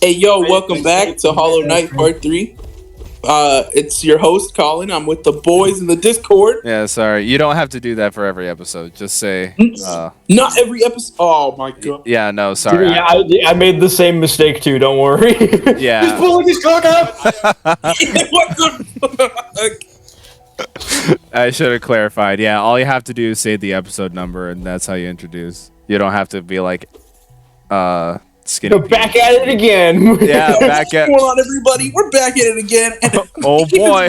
Hey, yo, welcome back to Hollow Knight Part 3. It's your host, Colin. I'm with the boys in the Discord. Yeah, sorry. You don't have to do that for every episode. Just say... Not every episode. Oh, my God. Yeah, no, sorry. Yeah, I made the same mistake, too. Don't worry. Yeah. He's pulling his cock up! What the fuck? I should have clarified. Yeah, all you have to do is say the episode number, and that's how you introduce. You don't have to be like... Skinny back at it again. Yeah, back at... What's going on, everybody? We're back at it again. Oh, boy.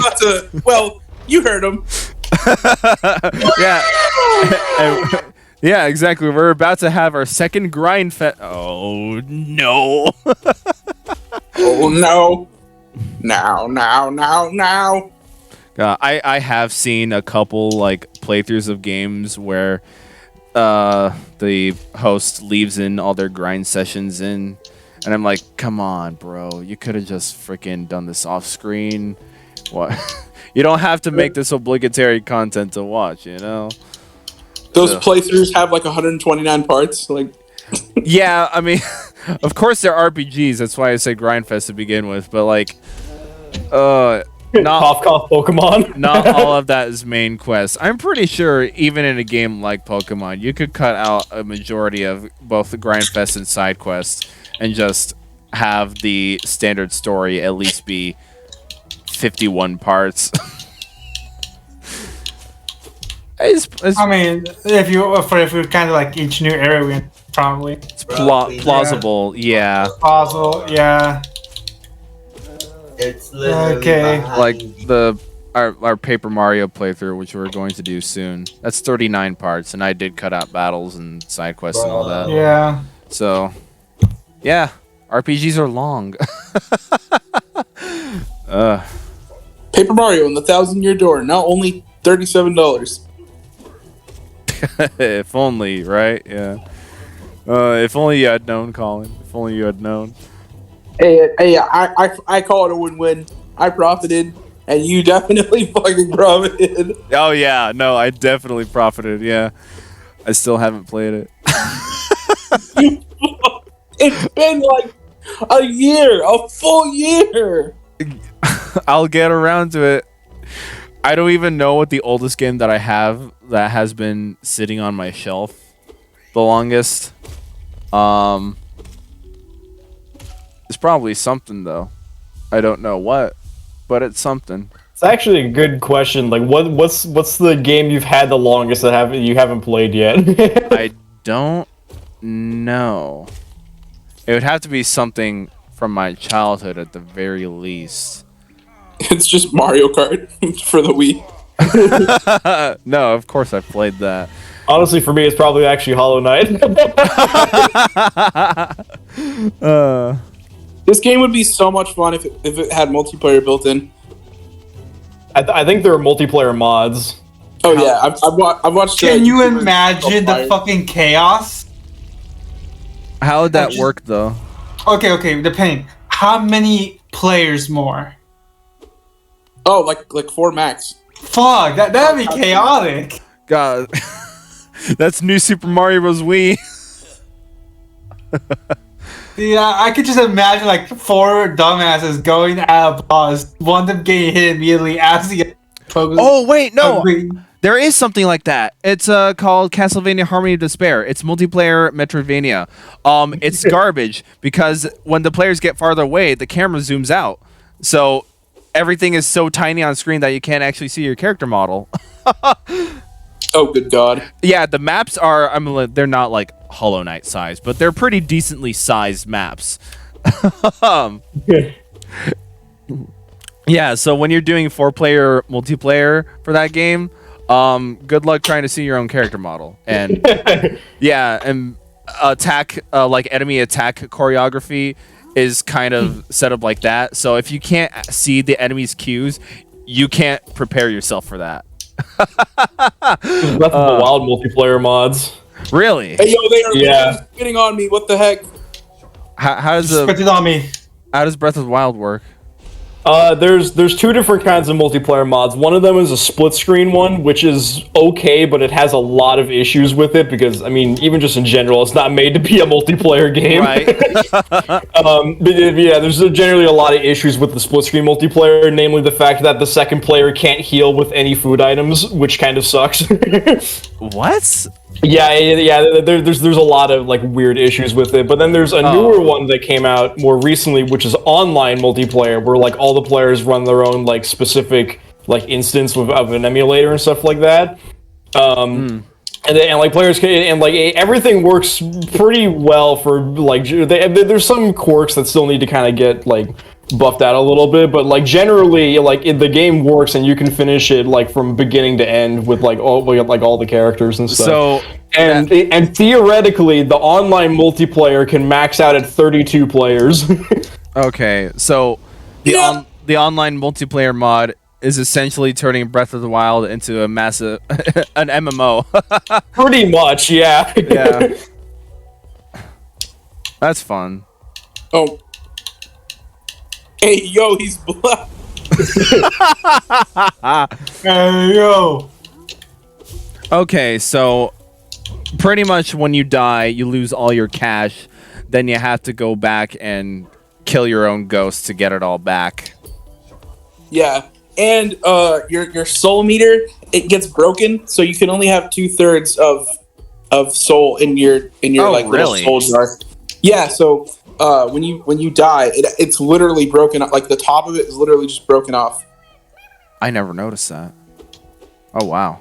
Well, you heard him. Yeah. Yeah, exactly. We're about to have our second grind fest. Oh, no. Oh, no. Now. I have seen a couple like playthroughs of games where the host leaves in all their grind sessions in, and I'm like, come on, bro, you could have just freaking done this off screen. What? You don't have to make this obligatory content to watch, you know? Those playthroughs have like 129 parts. Like, yeah, I mean, of course they're RPGs. That's why I say Grindfest to begin with. But like, Cough, cough, Pokemon. not all of that is main quest. I'm pretty sure even in a game like Pokemon, you could cut out a majority of both the Grindfest and side quests and just have the standard story at least be 51 parts. I mean, if you kind of like each new area, probably it's plausible. Yeah. Plausible, yeah. It's okay. Like our Paper Mario playthrough, which we're going to do soon. That's 39 parts, and I did cut out battles and side quests and all that. Yeah. So, yeah, RPGs are long. Paper Mario and the 1,000-Year Door, now only $37. If only, right? Yeah. If only you had known, Colin. If only you had known. Hey, I call it a win-win. I profited, and you definitely fucking profited. Oh yeah, no, I definitely profited. Yeah, I still haven't played it. It's been like a full year. I'll get around to it. I don't even know what the oldest game that I have that has been sitting on my shelf the longest. It's probably something though. I don't know what, but it's something. It's actually a good question. Like, what's the game you've had the longest that you haven't played yet? I don't know. It would have to be something from my childhood at the very least. It's just Mario Kart for the Wii. No, of course I played that. Honestly, for me, it's probably actually Hollow Knight. This game would be so much fun if it had multiplayer built in. I think there are multiplayer mods. Oh yeah, I've watched. Can you imagine the fucking chaos? How would that work though? Okay, depending. How many players more? Oh, like 4 max. Fuck, that'd be chaotic. God, that's new Super Mario Bros. Wii. Yeah, I could just imagine like 4 dumbasses going at a boss, one of them getting hit immediately as he gets focused. Oh wait, no, there is something like that. It's called Castlevania Harmony of Despair. It's multiplayer Metroidvania. It's garbage because when the players get farther away, the camera zooms out, so everything is so tiny on screen that you can't actually see your character model. Oh, good God. Yeah, the maps are, I mean, they're not like Hollow Knight size, but they're pretty decently sized maps. Yeah, so when you're doing 4-player multiplayer for that game, good luck trying to see your own character model. And yeah, and like enemy attack choreography is kind of set up like that. So if you can't see the enemy's cues, you can't prepare yourself for that. Breath of the Wild multiplayer mods. Really? Hey, yo, they are spitting on me. What the heck? How does Spit it on me. How does Breath of the Wild work? There's two different kinds of multiplayer mods. One of them is a split screen one, which is okay, but it has a lot of issues with it because, I mean, even just in general, it's not made to be a multiplayer game. Right. But yeah, there's generally a lot of issues with the split screen multiplayer, namely the fact that the second player can't heal with any food items, which kind of sucks. What? Yeah. There's a lot of like weird issues with it, but then there's a newer one that came out more recently, which is online multiplayer, where like all the players run their own like specific like instance of an emulator and stuff like that. And like players can, and like everything works pretty well for like there's some quirks that still need to kind of get like buffed out a little bit, but like generally like the game works and you can finish it like from beginning to end with like all the characters and stuff. So and theoretically the online multiplayer can max out at 32 players. Okay, so the online multiplayer mod is essentially turning Breath of the Wild into a massive an MMO. Pretty much, yeah. Yeah. That's fun. Oh. Hey, yo, he's black. Hey, yo. Okay, so pretty much when you die, you lose all your cash. Then you have to go back and kill your own ghost to get it all back. Yeah, and your soul meter, it gets broken, so you can only have 2/3 of soul in your like really? little soul jar. Yeah, so when you die, it's literally broken up. Like the top of it is literally just broken off. I never noticed that. Oh wow.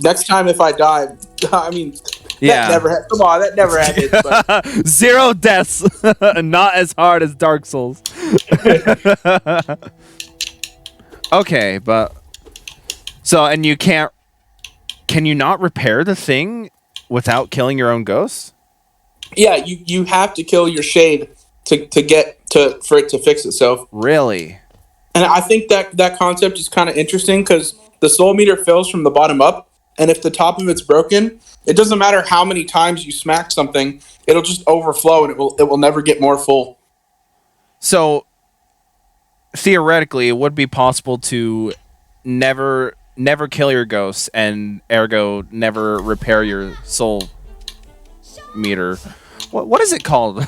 Next time if I die, I mean, Yeah. that never happened. But. 0 deaths. Not as hard as Dark Souls. Okay, but so and you can't. Can you not repair the thing without killing your own ghost? Yeah, you have to kill your shade to for it to fix itself. Really? And I think that concept is kind of interesting because the soul meter fills from the bottom up, and if the top of it's broken, it doesn't matter how many times you smack something, it'll just overflow and it will never get more full. So theoretically, it would be possible to never kill your ghost and ergo never repair your soul meter. What is it called?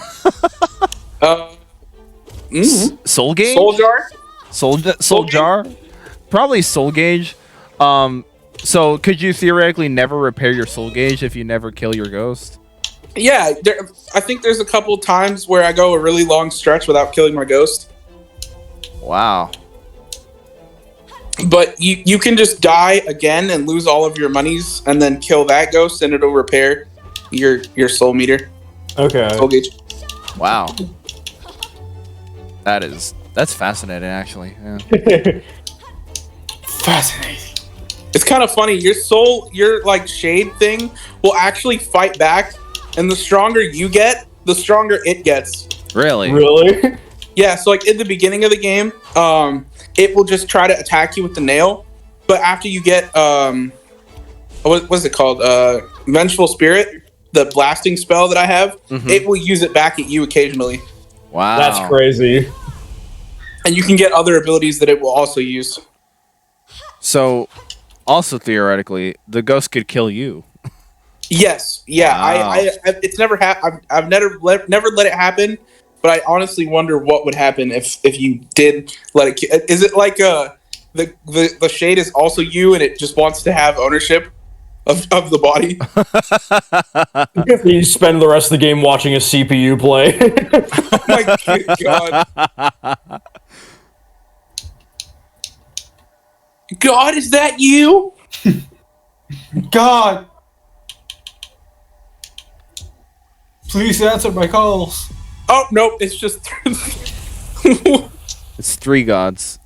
Soul gauge? Soul jar? Soul jar? Probably soul gauge. So could you theoretically never repair your soul gauge if you never kill your ghost? Yeah, I think there's a couple times where I go a really long stretch without killing my ghost. Wow. But you can just die again and lose all of your monies and then kill that ghost and it'll repair your soul meter. Okay. Soul gauge. Wow. That's fascinating actually. Yeah. Fascinating. It's kind of funny. Your like shade thing will actually fight back, and the stronger you get, the stronger it gets. Really? Really? Yeah, so like in the beginning of the game, it will just try to attack you with the nail, but after you get what's it called? Vengeful Spirit, the blasting spell that I have, it will use it back at you occasionally. Wow. That's crazy. And you can get other abilities that it will also use. So, also theoretically, the ghost could kill you. Yes, yeah. Wow. It's never I've never let it happen, but I honestly wonder what would happen if you did let it. Is it like the shade is also you, and it just wants to have ownership of the body? You spend the rest of the game watching a CPU play. Oh my good God! God, is that you? God! Please answer my calls. Oh nope, it's just. It's 3 gods.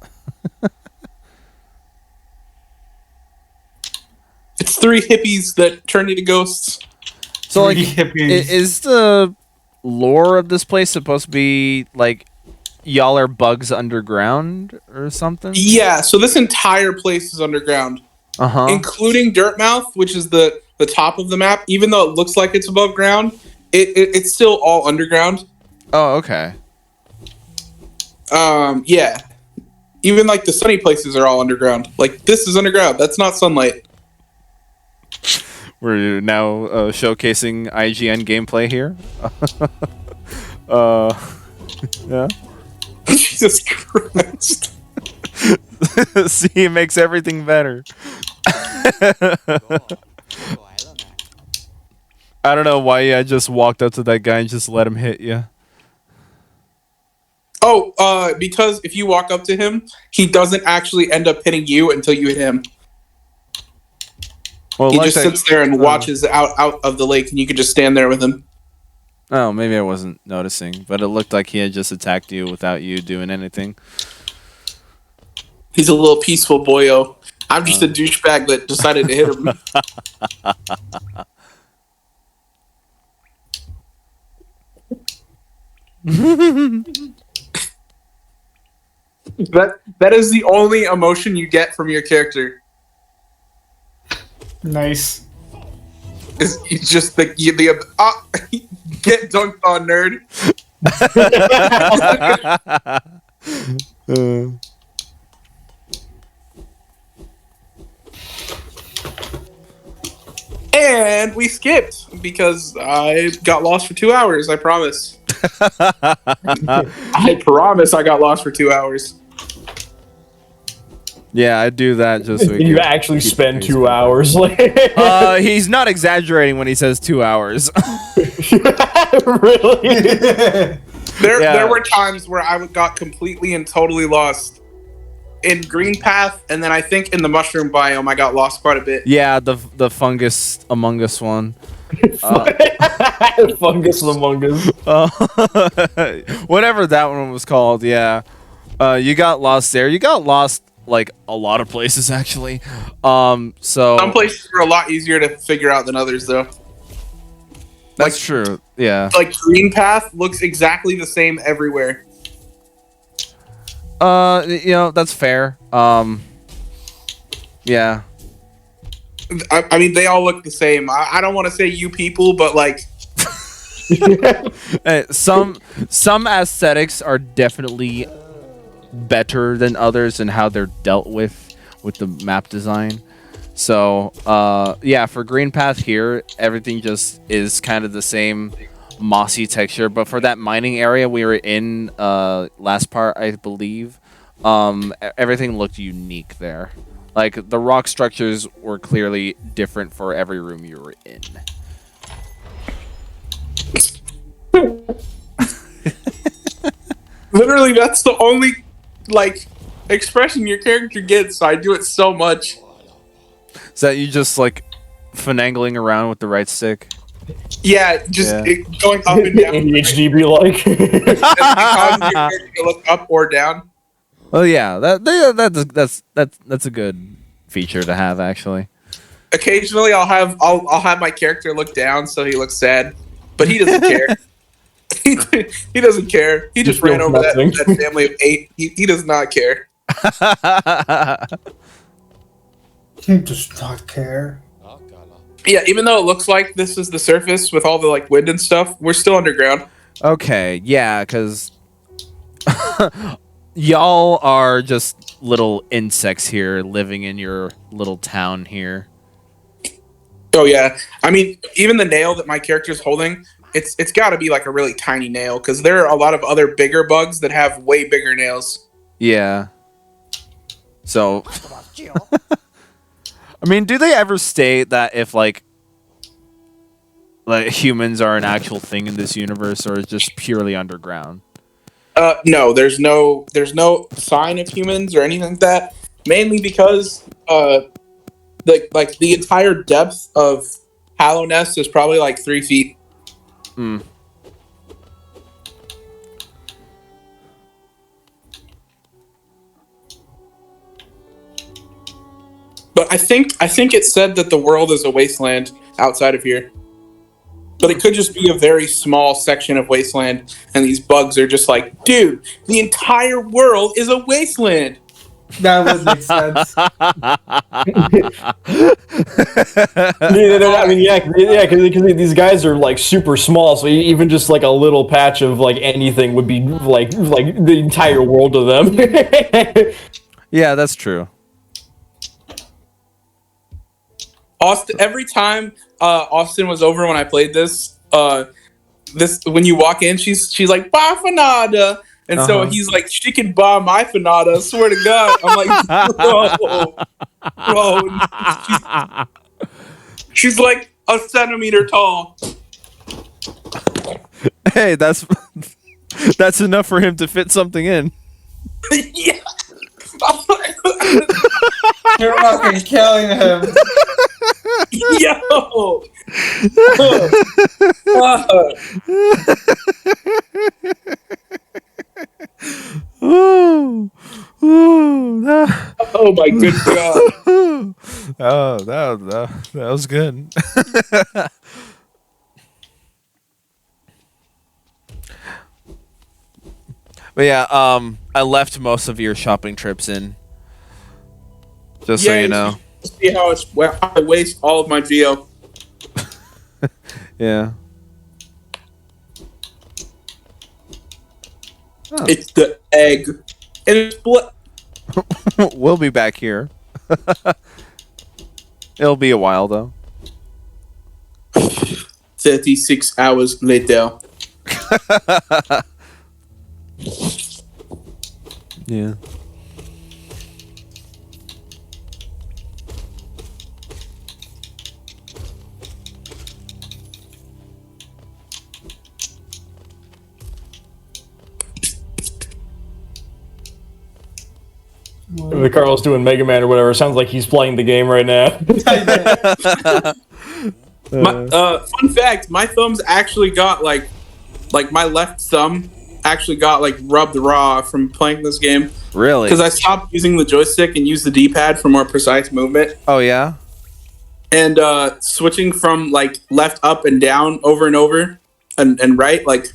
It's 3 hippies that turn into ghosts. So like, 3 hippies. is the lore of this place supposed to be like y'all are bugs underground or something? Yeah, so this entire place is underground. Uh-huh. Including Dirtmouth, which is the top of the map. Even though it looks like it's above ground, it's still all underground. Oh, okay. Yeah. Even like the sunny places are all underground. Like this is underground. That's not sunlight. We're now showcasing IGN gameplay here. Yeah. Jesus Christ. See, it makes everything better. I don't know why I just walked up to that guy and just let him hit you. Oh, because if you walk up to him, he doesn't actually end up hitting you until you hit him. Well, He like just sits there and watches out of the lake, and you can just stand there with him. Oh, maybe I wasn't noticing, but it looked like he had just attacked you without you doing anything. He's a little peaceful boyo. I'm just a douchebag that decided to hit him. That is the only emotion you get from your character. Nice. Is just get dunked on, nerd. And we skipped because I got lost for 2 hours. I promise. I promise I got lost for 2 hours. Yeah, I do that just so we You can actually keep spend things 2 moving. hours. He's not exaggerating when he says 2 hours. Really? There were times where I got completely and totally lost in Green Path, and then I think in the mushroom biome I got lost quite a bit. Yeah, the fungus among us one. Fungus Among Us. Whatever that one was called, yeah. You got lost there. You got lost like a lot of places actually. So Some places are a lot easier to figure out than others, though. that's true. Yeah. Like Green Path looks exactly the same everywhere. That's fair. Yeah. I mean, they all look the same. I don't want to say you people, but like, Some aesthetics are definitely better than others in how they're dealt with the map design. So, yeah, for Green Path here, everything just is kind of the same mossy texture. But for that mining area we were in last part, I believe, everything looked unique there. Like, the rock structures were clearly different for every room you were in. literally, that's the only like expression your character gets. So I do it so much. Is that you just, like, finagling around with the right stick? Yeah, just Yeah. Going up and down. ADHD be like. And it causes your character to look up or down. Well, yeah, that's a good feature to have, actually. Occasionally, I'll have my character look down so he looks sad, but he doesn't care. He doesn't care. He just ran feels over that nothing. family of 8. He does not care. He does not care. Yeah, even though it looks like this is the surface with all the like wind and stuff, we're still underground. Okay, yeah, because y'all are just little insects here living in your little town here. Oh yeah, I mean, even the nail that my character's holding, it's got to be like a really tiny nail because there are a lot of other bigger bugs that have way bigger nails. Yeah. So, I mean, do they ever state that if like humans are an actual thing in this universe, or is it just purely underground? No, there's no sign of humans or anything like that. Mainly because the entire depth of Hallow Nest is probably like 3 feet. Hmm. But I think it said that the world is a wasteland outside of here. But it could just be a very small section of wasteland, and these bugs are just like, dude, the entire world is a wasteland. That would make sense. I mean, yeah, because these guys are like super small, so even just like a little patch of like anything would be like the entire world to them. Yeah, that's true. Austin, every time Austin was over when I played this, when you walk in, she's like, "Bye, Fanada," and so he's like, "She can buy my Fanada." I swear to God, I'm like, bro, she's like a centimeter tall. Hey, that's enough for him to fit something in. Yeah. You're fucking killing him. Yo. Oh my good God. Oh, that was good. But yeah, I left most of your shopping trips in. Just so you know. See how I waste all of my geo. Yeah. Oh. It's the egg. And it's We'll be back here. It'll be a while though. 36 hours later. Yeah. The Carl's doing Mega Man or whatever. Sounds like he's playing the game right now. Fun fact: my thumbs actually got like my left thumb actually got like rubbed raw from playing this game. Really? Because I stopped using the joystick and used the D-pad for more precise movement. Oh yeah. And switching from like left up and down over and over and right, like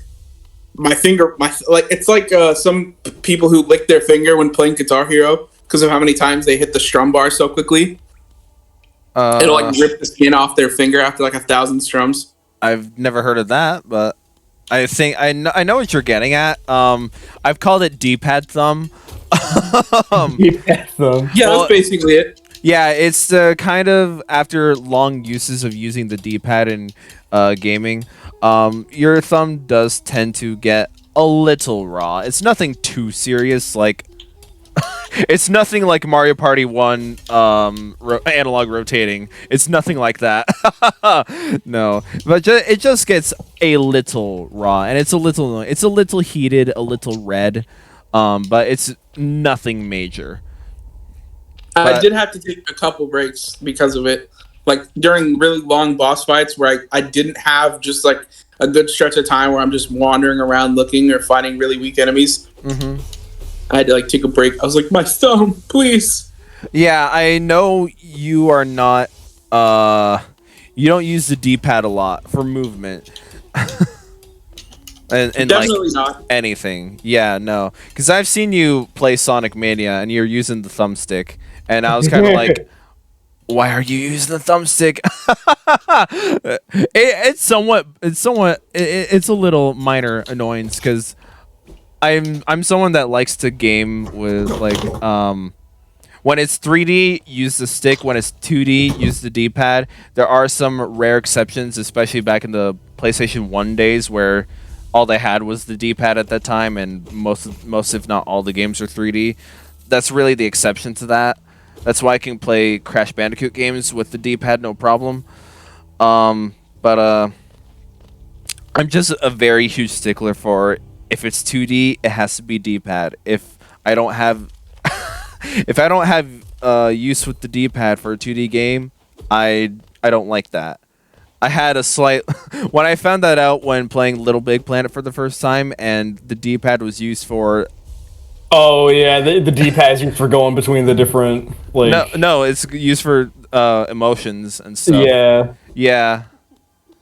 my finger, it's like some people who lick their finger when playing Guitar Hero because of how many times they hit the strum bar so quickly. It'll like rip the skin off their finger after like 1,000 strums. I've never heard of that, but I think I know what you're getting at. I've called it D-pad thumb. D-pad thumb. Yeah, that's basically it. Yeah, it's kind of after long uses of using the D-pad in gaming, your thumb does tend to get a little raw. It's nothing too serious, like it's nothing like Mario Party 1 analog rotating. It's nothing like that. No, but it just gets a little raw, and it's a little heated, a little red, but it's nothing major. I did have to take a couple breaks because of it. Like during really long boss fights where I didn't have just like a good stretch of time where I'm just wandering around looking or fighting really weak enemies. Mm-hmm. I had to like take a break. I was like, my thumb, please. Yeah, I know you are not. You don't use the D-pad a lot for movement. and Definitely like not anything. Yeah, no, because I've seen you play Sonic Mania and you're using the thumbstick, and I was kind of like, why are you using the thumbstick? It's a little minor annoyance because I'm someone that likes to game with like when it's 3D, use the stick. When it's 2D, use the D-pad. There are some rare exceptions, especially back in the PlayStation 1 days where all they had was the D-pad at that time, and most if not all the games are 3D. That's really the exception to that. That's why I can play Crash Bandicoot games with the D-pad no problem. But I'm just a very huge stickler for if it's 2D, it has to be D-pad. If I don't have use with the D-pad for a 2D game, I don't like that. I had a slight when I found that out when playing Little Big Planet for the first time, and the D-pad was used for. Oh yeah, the D-pad is used for going between the different like. No, it's used for emotions and stuff. Yeah. Yeah,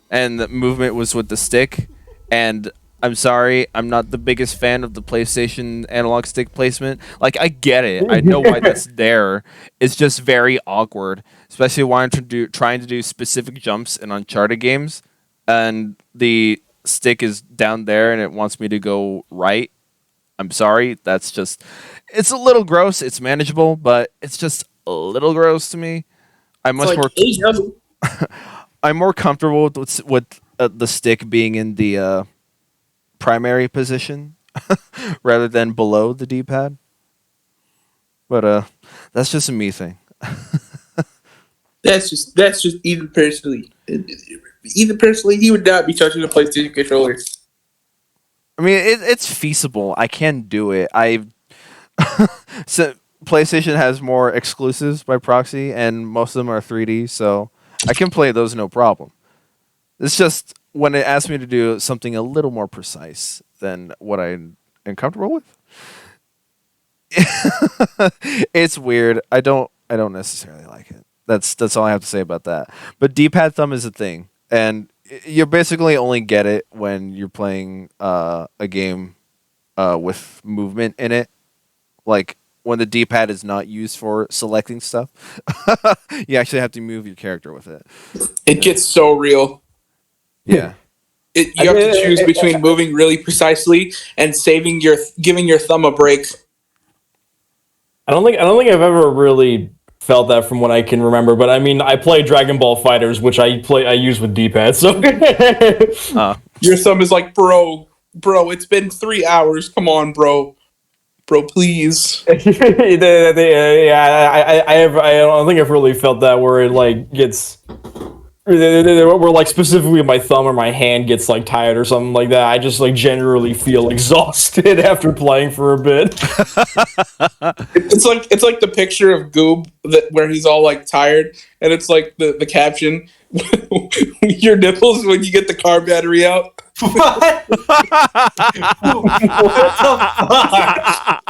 and the movement was with the stick, and I'm sorry, I'm not the biggest fan of the PlayStation analog stick placement. Like, I get it. I know why that's there. It's just very awkward, especially when I'm trying to do specific jumps in Uncharted games, and the stick is down there and it wants me to go right. I'm sorry, that's just... It's a little gross. It's manageable, but it's just a little gross to me. I'm much more... I'm more comfortable with the stick being in the primary position rather than below the D-pad. But that's just a me thing. That's just Ethan personally. Ethan personally, he would not be touching a PlayStation controller. I mean, it's feasible. I can do it. So PlayStation has more exclusives by proxy, and most of them are 3D, so I can play those no problem. It's just when it asks me to do something a little more precise than what I am comfortable with. It's weird. I don't necessarily like it. That's all I have to say about that. But D-pad thumb is a thing, and you basically only get it when you're playing a game with movement in it, like when the D-pad is not used for selecting stuff. You actually have to move your character with it. It gets so real. Yeah. You have to choose between moving really precisely and giving your thumb a break. I don't think I've ever really felt that from what I can remember, but I mean, I play Dragon Ball Fighters, which I use with D-pad. So your thumb is like, bro, it's been 3 hours. Come on, bro, please. I don't think I've really felt that where it like gets. Where like specifically my thumb or my hand gets like tired or something like that. I just like generally feel exhausted after playing for a bit. It's like the picture of Goob where he's all like tired, and it's like the caption, your nipples when you get the car battery out. What? What the fuck?